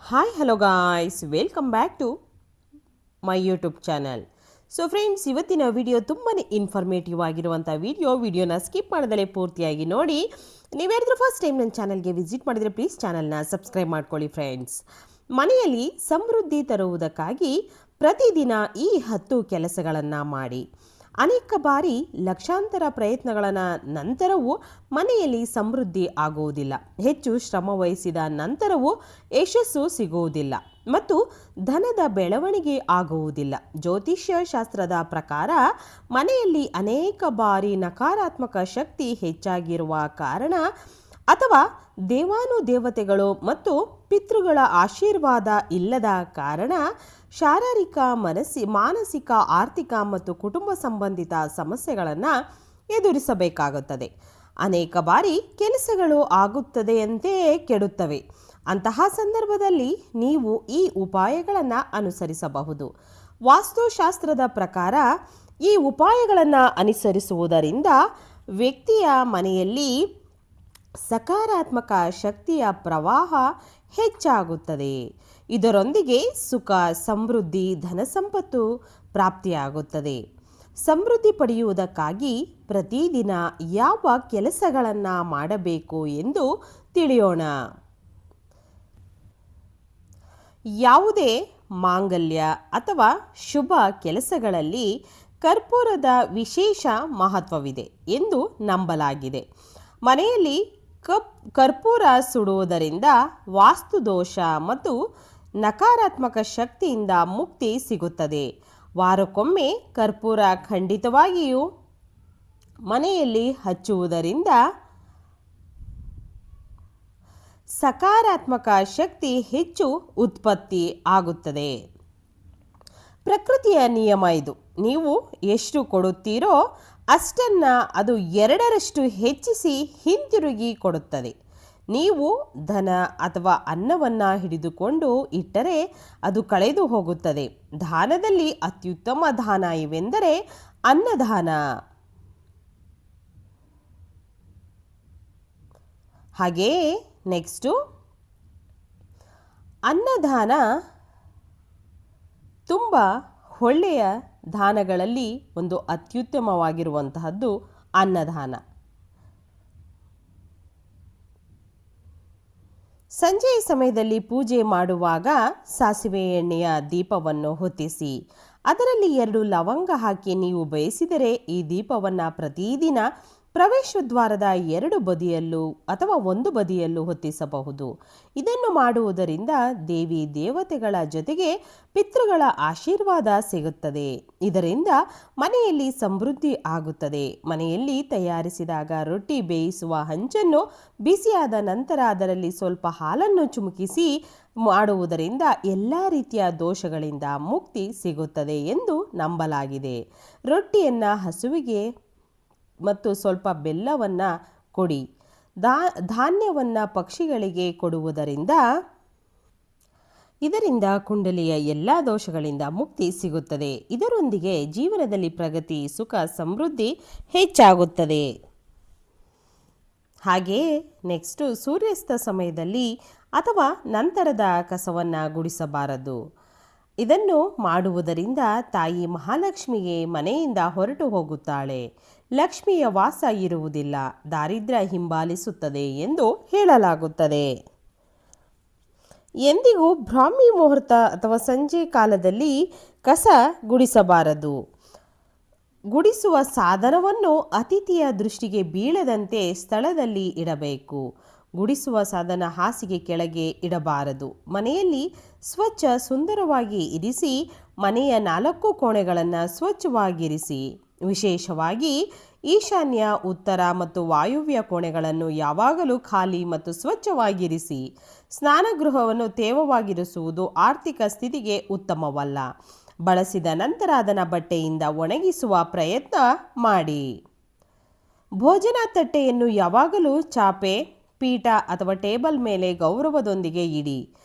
Hi hello guys, welcome back to my YouTube channel. So friends, ಇವತ್ತಿನ video ತುಂಬಾ informative ಆಗಿರುವಂಥ ವಿಡಿಯೋನ skip ಮಾಡದಲೇ ಪೂರ್ತಿಯಾಗಿ ನೋಡಿ. ನೀವ್ಯಾರಾದ್ರೂ ಫಸ್ಟ್ ಟೈಮ್ ನನ್ನ ಚಾನಲ್ಗೆ ವಿಸಿಟ್ ಮಾಡಿದರೆ ಪ್ಲೀಸ್ ಚಾನಲ್ನ ಸಬ್ಸ್ಕ್ರೈಬ್ ಮಾಡ್ಕೊಳ್ಳಿ. ಫ್ರೆಂಡ್ಸ್, ಮನೆಯಲ್ಲಿ ಸಮೃದ್ಧಿ ತರುವುದಕ್ಕಾಗಿ ಪ್ರತಿದಿನ ಈ 10 ಕೆಲಸಗಳನ್ನು ಮಾಡಿ. ಅನೇಕ ಬಾರಿ ಲಕ್ಷಾಂತರ ಪ್ರಯತ್ನಗಳ ನಂತರವೂ ಮನೆಯಲ್ಲಿ ಸಮೃದ್ಧಿ ಆಗುವುದಿಲ್ಲ. ಹೆಚ್ಚು ಶ್ರಮ ವಹಿಸಿದ ನಂತರವೂ ಯಶಸ್ಸು ಸಿಗುವುದಿಲ್ಲ ಮತ್ತು ಧನದ ಬೆಳವಣಿಗೆ ಆಗುವುದಿಲ್ಲ. ಜ್ಯೋತಿಷ್ಯ ಶಾಸ್ತ್ರದ ಪ್ರಕಾರ ಮನೆಯಲ್ಲಿ ಅನೇಕ ಬಾರಿ ನಕಾರಾತ್ಮಕ ಶಕ್ತಿ ಹೆಚ್ಚಾಗಿರುವ ಕಾರಣ ಅಥವಾ ದೇವಾನುದೇವತೆಗಳು ಮತ್ತು ಪಿತೃಗಳ ಆಶೀರ್ವಾದ ಇಲ್ಲದ ಕಾರಣ ಶಾರೀರಿಕ, ಮಾನಸಿಕ, ಆರ್ಥಿಕ ಮತ್ತು ಕುಟುಂಬ ಸಂಬಂಧಿತ ಸಮಸ್ಯೆಗಳನ್ನು ಎದುರಿಸಬೇಕಾಗುತ್ತದೆ. ಅನೇಕ ಬಾರಿ ಕೆಲಸಗಳು ಆಗುತ್ತದೆಯಂತೆಯೇ ಕೆಡುತ್ತವೆ. ಅಂತಹ ಸಂದರ್ಭದಲ್ಲಿ ನೀವು ಈ ಉಪಾಯಗಳನ್ನು ಅನುಸರಿಸಬಹುದು. ವಾಸ್ತುಶಾಸ್ತ್ರದ ಪ್ರಕಾರ ಈ ಉಪಾಯಗಳನ್ನು ಅನುಸರಿಸುವುದರಿಂದ ವ್ಯಕ್ತಿಯ ಮನೆಯಲ್ಲಿ ಸಕಾರಾತ್ಮಕ ಶಕ್ತಿಯ ಪ್ರವಾಹ ಹೆಚ್ಚಾಗುತ್ತದೆ. ಇದರೊಂದಿಗೆ ಸುಖ, ಸಮೃದ್ಧಿ, ಧನಸಂಪತ್ತು ಪ್ರಾಪ್ತಿಯಾಗುತ್ತದೆ. ಸಮೃದ್ಧಿ ಪಡೆಯುವುದಕ್ಕಾಗಿ ಪ್ರತಿದಿನ ಯಾವ ಕೆಲಸಗಳನ್ನು ಮಾಡಬೇಕು ಎಂದು ತಿಳಿಯೋಣ. ಯಾವುದೇ ಮಾಂಗಲ್ಯ ಅಥವಾ ಶುಭ ಕೆಲಸಗಳಲ್ಲಿ ಕರ್ಪೂರದ ವಿಶೇಷ ಮಹತ್ವವಿದೆ ಎಂದು ನಂಬಲಾಗಿದೆ. ಮನೆಯಲ್ಲಿ ಕರ್ಪೂರ ಸುಡುವುದರಿಂದ ವಾಸ್ತುದೋಷ ಮತ್ತು ನಕಾರಾತ್ಮಕ ಶಕ್ತಿಯಿಂದ ಮುಕ್ತಿ ಸಿಗುತ್ತದೆ. ವಾರಕ್ಕೊಮ್ಮೆ ಕರ್ಪೂರ ಖಂಡಿತವಾಗಿಯೂ ಮನೆಯಲ್ಲಿ ಹಚ್ಚುವುದರಿಂದ ಸಕಾರಾತ್ಮಕ ಶಕ್ತಿ ಹೆಚ್ಚು ಉತ್ಪತ್ತಿ ಆಗುತ್ತದೆ. ಪ್ರಕೃತಿಯ ನಿಯಮ ಇದು. ನೀವು ಎಷ್ಟು ಕೊಡುತ್ತೀರೋ ಅಷ್ಟನ್ನ ಅದು 2ರಷ್ಟು ಹೆಚ್ಚಿಸಿ ಹಿಂತಿರುಗಿ ಕೊಡುತ್ತದೆ. ನೀವು ಧನ ಅಥವಾ ಅನ್ನವನ್ನು ಹಿಡಿದುಕೊಂಡು ಇಟ್ಟರೆ ಅದು ಕಳೆದು ಹೋಗುತ್ತದೆ. ದಾನದಲ್ಲಿ ಅತ್ಯುತ್ತಮ ದಾನ ಇವೆಂದರೆ ಅನ್ನದಾನ. ಹಾಗೆಯೇ ನೆಕ್ಸ್ಟು ಅನ್ನದಾನ ತುಂಬ ಒಳ್ಳೆಯ ದಾನಗಳಲ್ಲಿ ಒಂದು ಅತ್ಯುತ್ತಮವಾಗಿರುವಂತಹದ್ದು ಅನ್ನದಾನ. ಸಂಜೆಯ ಸಮಯದಲ್ಲಿ ಪೂಜೆ ಮಾಡುವಾಗ ಸಾಸಿವೆ ಎಣ್ಣೆಯ ದೀಪವನ್ನು ಹೊತ್ತಿಸಿ ಅದರಲ್ಲಿ 2 ಲವಂಗ ಹಾಕಿ ನೀವು ಬಯಸಿದರೆ ಈ ದೀಪವನ್ನು ಪ್ರತಿದಿನ ಪ್ರವೇಶದ್ವಾರದ 2 ಬದಿಯಲ್ಲೂ ಅಥವಾ 1 ಬದಿಯಲ್ಲೂ ಹೊತ್ತಿಸಬಹುದು. ಇದನ್ನು ಮಾಡುವುದರಿಂದ ದೇವಿ ದೇವತೆಗಳ ಜೊತೆಗೆ ಪಿತೃಗಳ ಆಶೀರ್ವಾದ ಸಿಗುತ್ತದೆ. ಇದರಿಂದ ಮನೆಯಲ್ಲಿ ಸಮೃದ್ಧಿ ಆಗುತ್ತದೆ. ಮನೆಯಲ್ಲಿ ತಯಾರಿಸಿದಾಗ ರೊಟ್ಟಿ ಬೇಯಿಸುವ ಹಂಚನ್ನು ಬಿಸಿಯಾದ ನಂತರ ಅದರಲ್ಲಿ ಸ್ವಲ್ಪ ಹಾಲನ್ನು ಚುಮುಕಿಸಿ ಮಾಡುವುದರಿಂದ ಎಲ್ಲ ರೀತಿಯ ದೋಷಗಳಿಂದ ಮುಕ್ತಿ ಸಿಗುತ್ತದೆ ಎಂದು ನಂಬಲಾಗಿದೆ. ರೊಟ್ಟಿಯನ್ನು ಹಸುವಿಗೆ ಮತ್ತು ಸ್ವಲ್ಪ ಬೆಲ್ಲವನ್ನು ಕೊಡಿ. ಧಾನ್ಯವನ್ನು ಪಕ್ಷಿಗಳಿಗೆ ಕೊಡುವುದರಿಂದ ಇದರಿಂದ ಕುಂಡಲಿಯ ಎಲ್ಲ ದೋಷಗಳಿಂದ ಮುಕ್ತಿ ಸಿಗುತ್ತದೆ. ಇದರೊಂದಿಗೆ ಜೀವನದಲ್ಲಿ ಪ್ರಗತಿ, ಸುಖ, ಸಮೃದ್ಧಿ ಹೆಚ್ಚಾಗುತ್ತದೆ. ಹಾಗೆಯೇ ನೆಕ್ಸ್ಟು ಸೂರ್ಯಾಸ್ತ ಸಮಯದಲ್ಲಿ ಅಥವಾ ನಂತರದ ಕಸವನ್ನು ಗುಡಿಸಬಾರದು. ಇದನ್ನು ಮಾಡುವುದರಿಂದ ತಾಯಿ ಮಹಾಲಕ್ಷ್ಮಿಗೆ ಮನೆಯಿಂದ ಹೊರಟು ಹೋಗುತ್ತಾಳೆ. ಲಕ್ಷ್ಮಿಯ ವಾಸ ಇರುವುದಿಲ್ಲ, ದಾರಿದ್ರ್ಯ ಹಿಂಬಾಲಿಸುತ್ತದೆ ಎಂದು ಹೇಳಲಾಗುತ್ತದೆ. ಎಂದಿಗೂ ಬ್ರಾಹ್ಮಿ ಮುಹೂರ್ತ ಅಥವಾ ಸಂಜೆ ಕಾಲದಲ್ಲಿ ಕಸ ಗುಡಿಸಬಾರದು. ಗುಡಿಸುವ ಸಾಧನವನ್ನು ಅತಿಥಿಯ ದೃಷ್ಟಿಗೆ ಬೀಳದಂತೆ ಸ್ಥಳದಲ್ಲಿ ಇಡಬೇಕು. ಗುಡಿಸುವ ಸಾಧನ ಹಾಸಿಗೆ ಕೆಳಗೆ ಇಡಬಾರದು. ಮನೆಯಲ್ಲಿ ಸ್ವಚ್ಛ ಸುಂದರವಾಗಿ ಇರಿಸಿ. ಮನೆಯ 4 ಕೋಣೆಗಳನ್ನು ಸ್ವಚ್ಛವಾಗಿರಿಸಿ. ವಿಶೇಷವಾಗಿ ಈಶಾನ್ಯ, ಉತ್ತರ ಮತ್ತು ವಾಯುವ್ಯ ಕೋಣೆಗಳನ್ನು ಯಾವಾಗಲೂ ಖಾಲಿ ಮತ್ತು ಸ್ವಚ್ಛವಾಗಿರಿಸಿ. ಸ್ನಾನಗೃಹವನ್ನು ತೇವವಾಗಿರಿಸುವುದು ಆರ್ಥಿಕ ಸ್ಥಿತಿಗೆ ಉತ್ತಮವಲ್ಲ. ಬಳಸಿದ ನಂತರ ಅದನ್ನು ಬಟ್ಟೆಯಿಂದ ಒಣಗಿಸುವ ಪ್ರಯತ್ನ ಮಾಡಿ. ಭೋಜನ ತಟ್ಟೆಯನ್ನು ಯಾವಾಗಲೂ ಚಾಪೆ, ಪೀಠ ಅಥವಾ ಟೇಬಲ್ ಮೇಲೆ ಗೌರವದೊಂದಿಗೆ ಇಡಿ.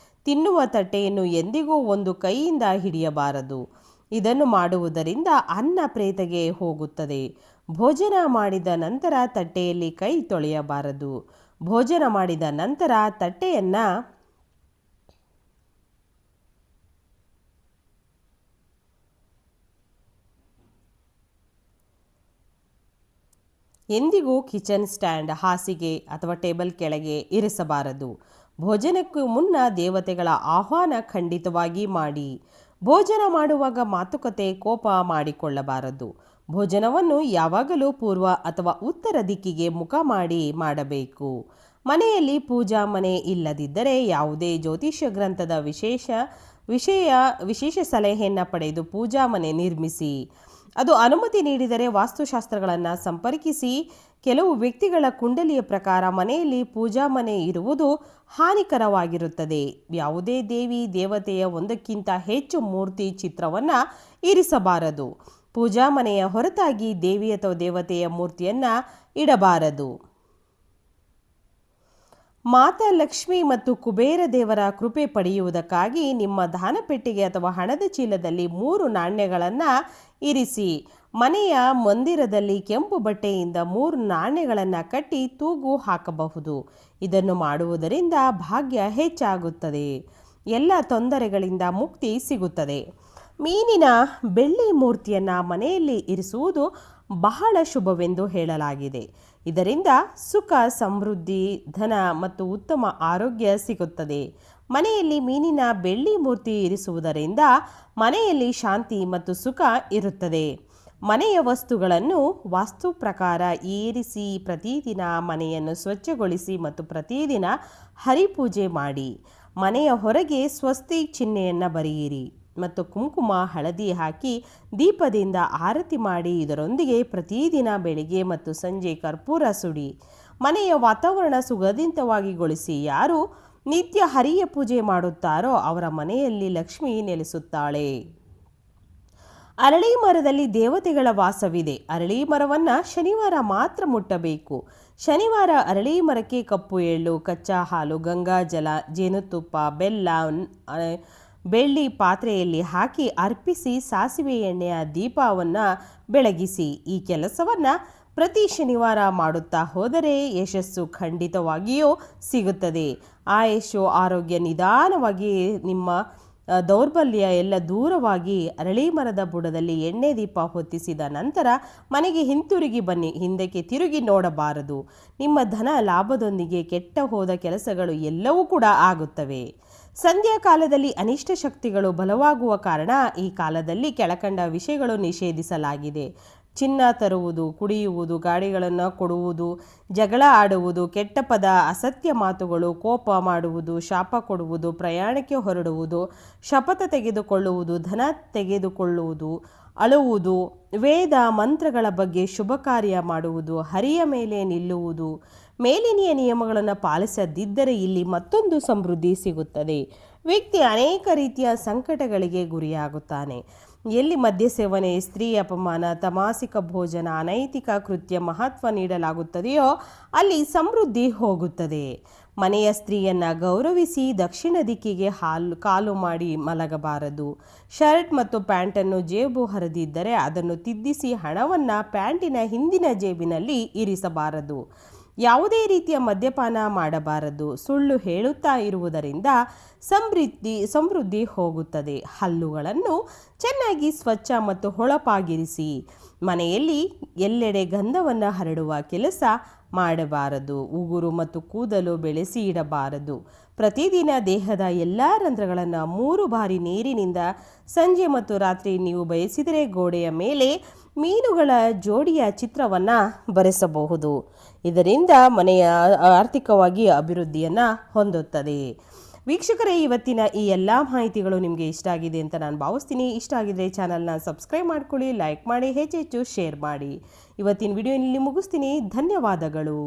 ತಿನ್ನುವ ತಟ್ಟೆಯನ್ನು ಎಂದಿಗೂ ಒಂದು ಕೈಯಿಂದ ಹಿಡಿಯಬಾರದು. ಇದನ್ನು ಮಾಡುವುದರಿಂದ ಅನ್ನ ಪ್ರೇತಗೆ ಹೋಗುತ್ತದೆ. ಭೋಜನ ಮಾಡಿದ ನಂತರ ತಟ್ಟೆಯಲ್ಲಿ ಕೈ ತೊಳೆಯಬಾರದು. ಭೋಜನ ಮಾಡಿದ ನಂತರ ತಟ್ಟೆಯನ್ನು ಎಂದಿಗೂ ಕಿಚನ್ ಸ್ಟ್ಯಾಂಡ್, ಹಾಸಿಗೆ ಅಥವಾ ಟೇಬಲ್ ಕೆಳಗೆ ಇರಿಸಬಾರದು. ಭೋಜನಕ್ಕೂ ಮುನ್ನ ದೇವತೆಗಳ ಆಹ್ವಾನ ಖಂಡಿತವಾಗಿ ಮಾಡಿ. ಭೋಜನ ಮಾಡುವಾಗ ಮಾತುಕತೆ, ಕೋಪ ಮಾಡಿಕೊಳ್ಳಬಾರದು. ಭೋಜನವನ್ನು ಯಾವಾಗಲೂ ಪೂರ್ವ ಅಥವಾ ಉತ್ತರ ದಿಕ್ಕಿಗೆ ಮುಖ ಮಾಡಿ ಮಾಡಬೇಕು. ಮನೆಯಲ್ಲಿ ಪೂಜಾ ಮನೆ ಇಲ್ಲದಿದ್ದರೆ ಯಾವುದೇ ಜ್ಯೋತಿಷ್ಯ ಗ್ರಂಥದ ವಿಶೇಷ ಸಲಹೆಯನ್ನು ಪಡೆದು ಪೂಜಾ ಮನೆ ನಿರ್ಮಿಸಿ. ಅದು ಅನುಮತಿ ನೀಡಿದರೆ ವಾಸ್ತುಶಾಸ್ತ್ರಗಳನ್ನು ಸಂಪರ್ಕಿಸಿ. ಕೆಲವು ವ್ಯಕ್ತಿಗಳ ಕುಂಡಲಿಯ ಪ್ರಕಾರ ಮನೆಯಲ್ಲಿ ಪೂಜಾ ಮನೆ ಇರುವುದು ಹಾನಿಕರವಾಗಿರುತ್ತದೆ. ಯಾವುದೇ ದೇವಿ ದೇವತೆಯ ಒಂದಕ್ಕಿಂತ ಹೆಚ್ಚು ಮೂರ್ತಿ ಚಿತ್ರವನ್ನು ಇರಿಸಬಾರದು. ಪೂಜಾ ಮನೆಯ ಹೊರತಾಗಿ ದೇವಿ ಅಥವಾ ದೇವತೆಯ ಮೂರ್ತಿಯನ್ನು ಇಡಬಾರದು. ಮಾತಾ ಲಕ್ಷ್ಮಿ ಮತ್ತು ಕುಬೇರ ದೇವರ ಕೃಪೆ ಪಡೆಯುವುದಕ್ಕಾಗಿ ನಿಮ್ಮ ದಾನಪೆಟ್ಟಿಗೆ ಅಥವಾ ಹಣದ ಚೀಲದಲ್ಲಿ 3 ನಾಣ್ಯಗಳನ್ನು ಇರಿಸಿ. ಮನೆಯ ಮಂದಿರದಲ್ಲಿ ಕೆಂಪು ಬಟ್ಟೆಯಿಂದ 3 ನಾಣ್ಯಗಳನ್ನು ಕಟ್ಟಿ ತೂಗು ಹಾಕಬಹುದು. ಇದನ್ನು ಮಾಡುವುದರಿಂದ ಭಾಗ್ಯ ಹೆಚ್ಚಾಗುತ್ತದೆ, ಎಲ್ಲ ತೊಂದರೆಗಳಿಂದ ಮುಕ್ತಿ ಸಿಗುತ್ತದೆ. ಮೀನಿನ ಬೆಳ್ಳಿ ಮೂರ್ತಿಯನ್ನು ಮನೆಯಲ್ಲಿ ಇರಿಸುವುದು ಬಹಳ ಶುಭವೆಂದು ಹೇಳಲಾಗಿದೆ. ಇದರಿಂದ ಸುಖ, ಸಮೃದ್ಧಿ, ಧನ ಮತ್ತು ಉತ್ತಮ ಆರೋಗ್ಯ ಸಿಗುತ್ತದೆ. ಮನೆಯಲ್ಲಿ ಮೀನಿನ ಬೆಳ್ಳಿ ಮೂರ್ತಿ ಇರಿಸುವುದರಿಂದ ಮನೆಯಲ್ಲಿ ಶಾಂತಿ ಮತ್ತು ಸುಖ ಇರುತ್ತದೆ. ಮನೆಯ ವಸ್ತುಗಳನ್ನು ವಾಸ್ತು ಪ್ರಕಾರ ಏರಿಸಿ ಪ್ರತಿದಿನ ಮನೆಯನ್ನು ಸ್ವಚ್ಛಗೊಳಿಸಿ ಮತ್ತು ಪ್ರತಿದಿನ ಹರಿಪೂಜೆ ಮಾಡಿ. ಮನೆಯ ಹೊರಗೆ ಸ್ವಸ್ತಿ ಚಿಹ್ನೆಯನ್ನು ಬರೆಯಿರಿ ಮತ್ತು ಕುಂಕುಮ, ಹಳದಿ ಹಾಕಿ ದೀಪದಿಂದ ಆರತಿ ಮಾಡಿ. ಇದರೊಂದಿಗೆ ಪ್ರತಿದಿನ ಬೆಳಿಗ್ಗೆ ಮತ್ತು ಸಂಜೆ ಕರ್ಪೂರ ಸುಡಿ. ಮನೆಯ ವಾತಾವರಣ ಸುಗಂಧಿತವಾಗಿಗೊಳಿಸಿ. ಯಾರು ನಿತ್ಯ ಹರಿಯ ಪೂಜೆ ಮಾಡುತ್ತಾರೋ ಅವರ ಮನೆಯಲ್ಲಿ ಲಕ್ಷ್ಮಿ ನೆಲೆಸುತ್ತಾಳೆ. ಅರಳಿ ಮರದಲ್ಲಿ ದೇವತೆಗಳ ವಾಸವಿದೆ. ಅರಳಿ ಮರವನ್ನು ಶನಿವಾರ ಮಾತ್ರ ಮುಟ್ಟಬೇಕು. ಶನಿವಾರ ಅರಳಿ ಮರಕ್ಕೆ ಕಪ್ಪು ಎಳ್ಳು, ಕಚ್ಚಾ ಹಾಲು, ಗಂಗಾಜಲ, ಜೇನುತುಪ್ಪ, ಬೆಲ್ಲ, ಬೆಳ್ಳಿ ಪಾತ್ರೆಯಲ್ಲಿ ಹಾಕಿ ಅರ್ಪಿಸಿ ಸಾಸಿವೆ ಎಣ್ಣೆಯ ದೀಪವನ್ನು ಬೆಳಗಿಸಿ. ಈ ಕೆಲಸವನ್ನು ಪ್ರತಿ ಶನಿವಾರ ಮಾಡುತ್ತಾ ಹೋದರೆ ಯಶಸ್ಸು ಖಂಡಿತವಾಗಿಯೂ ಸಿಗುತ್ತದೆ. ಆಯುಷು, ಆರೋಗ್ಯ ನಿಧಾನವಾಗಿ, ನಿಮ್ಮ ದೌರ್ಬಲ್ಯ ಎಲ್ಲ ದೂರವಾಗಿ. ಅರಳಿ ಮರದ ಬುಡದಲ್ಲಿ ಎಣ್ಣೆ ದೀಪ ಹೊತ್ತಿಸಿದ ನಂತರ ಮನೆಗೆ ಹಿಂತಿರುಗಿ ಬನ್ನಿ. ಹಿಂದಕ್ಕೆ ತಿರುಗಿ ನೋಡಬಾರದು. ನಿಮ್ಮ ಧನ ಲಾಭದೊಂದಿಗೆ ಕೆಟ್ಟ ಹೋದ ಕೆಲಸಗಳು ಎಲ್ಲವೂ ಕೂಡ ಆಗುತ್ತವೆ. ಸಂಧ್ಯಾ ಕಾಲದಲ್ಲಿ ಅನಿಷ್ಟ ಶಕ್ತಿಗಳು ಬಲವಾಗುವ ಕಾರಣ ಈ ಕಾಲದಲ್ಲಿ ಕೆಳಕಂಡ ವಿಷಯಗಳು ನಿಷೇಧಿಸಲಾಗಿದೆ. ಚಿನ್ನ ತರುವುದು, ಕುಡಿಯುವುದು, ಗಾಡಿಗಳನ್ನು ಕೊಡುವುದು, ಜಗಳ ಆಡುವುದು, ಕೆಟ್ಟ ಪದ, ಅಸತ್ಯ ಮಾತುಗಳು, ಕೋಪ ಮಾಡುವುದು, ಶಾಪ ಕೊಡುವುದು, ಪ್ರಯಾಣಕ್ಕೆ ಹೊರಡುವುದು, ಶಪಥ ತೆಗೆದುಕೊಳ್ಳುವುದು, ಧನ ತೆಗೆದುಕೊಳ್ಳುವುದು, ಅಳುವುದು, ವೇದ ಮಂತ್ರಗಳ ಬಗ್ಗೆ ಶುಭ ಕಾರ್ಯ ಮಾಡುವುದು, ಹರಿಯ ಮೇಲೆ ನಿಲ್ಲುವುದು, ಮೇಲಿನಿಯ ನಿಯಮಗಳನ್ನು ಪಾಲಿಸದಿದ್ದರೆ ಇಲ್ಲಿ ಮತ್ತೊಂದು ಸಮೃದ್ಧಿ ಸಿಗುತ್ತದೆ. ವ್ಯಕ್ತಿ ಅನೇಕ ರೀತಿಯ ಸಂಕಟಗಳಿಗೆ ಗುರಿಯಾಗುತ್ತಾನೆ. ಎಲ್ಲಿ ಮದ್ಯ ಸೇವನೆ, ಸ್ತ್ರೀ ಅಪಮಾನ, ತಮಾಸಿಕ ಭೋಜನ, ಅನೈತಿಕ ಕೃತ್ಯ ಮಹತ್ವ ನೀಡಲಾಗುತ್ತದೆಯೋ ಅಲ್ಲಿ ಸಮೃದ್ಧಿ ಹೋಗುತ್ತದೆ. ಮನೆಯ ಸ್ತ್ರೀಯನ್ನು ಗೌರವಿಸಿ. ದಕ್ಷಿಣ ದಿಕ್ಕಿಗೆ ಕಾಲು ಮಾಡಿ ಮಲಗಬಾರದು. ಶರ್ಟ್ ಮತ್ತು ಪ್ಯಾಂಟನ್ನು ಜೇಬು ಹರಿದಿದ್ದರೆ ಅದನ್ನು ತಿದ್ದಿಸಿ ಹಣವನ್ನು ಪ್ಯಾಂಟಿನ ಹಿಂದಿನ ಜೇಬಿನಲ್ಲಿ ಇರಿಸಬಾರದು. ಯಾವುದೇ ರೀತಿಯ ಮದ್ಯಪಾನ ಮಾಡಬಾರದು. ಸುಳ್ಳು ಹೇಳುತ್ತಾ ಇರುವುದರಿಂದ ಸಮೃದ್ಧಿ ಹೋಗುತ್ತದೆ. ಹಲ್ಲುಗಳನ್ನು ಚೆನ್ನಾಗಿ ಸ್ವಚ್ಛ ಮತ್ತು ಹೊಳಪಾಗಿರಿಸಿ. ಮನೆಯಲ್ಲಿ ಎಲ್ಲೆಡೆ ಗಂಧವನ್ನು ಹರಡುವ ಕೆಲಸ ಮಾಡಬಾರದು. ಉಗುರು ಮತ್ತು ಕೂದಲು ಬೆಳೆಸಿ ಇಡಬಾರದು. ಪ್ರತಿದಿನ ದೇಹದ ಎಲ್ಲ ರಂಧ್ರಗಳನ್ನು 3 ಬಾರಿ ನೀರಿನಿಂದ ಸಂಜೆ ಮತ್ತು ರಾತ್ರಿ ನೀವು ಬಯಸಿದರೆ ಗೋಡೆಯ ಮೇಲೆ ಮೀನುಗಳ ಜೋಡಿಯ ಚಿತ್ರವನ್ನು ಬರೆಸಬಹುದು. ಇದರಿಂದ ಮನೆಯ ಆರ್ಥಿಕವಾಗಿ ಅಭಿವೃದ್ಧಿಯನ್ನು ಹೊಂದುತ್ತದೆ. ವೀಕ್ಷಕರೇ, ಇವತ್ತಿನ ಈ ಎಲ್ಲ ಮಾಹಿತಿಗಳು ನಿಮಗೆ ಇಷ್ಟ ಆಗಿದೆ ಅಂತ ನಾನು ಭಾವಿಸ್ತೀನಿ. ಇಷ್ಟ ಆಗಿದ್ರೆ ಚಾನಲ್ನ ಸಬ್ಸ್ಕ್ರೈಬ್ ಮಾಡ್ಕೊಳ್ಳಿ, ಲೈಕ್ ಮಾಡಿ, ಹೆಚ್ಚೆಚ್ಚು ಶೇರ್ ಮಾಡಿ. ಇವತ್ತಿನ ವಿಡಿಯೋ ಇಲ್ಲಿ ಮುಗಿಸ್ತೀನಿ. ಧನ್ಯವಾದಗಳು.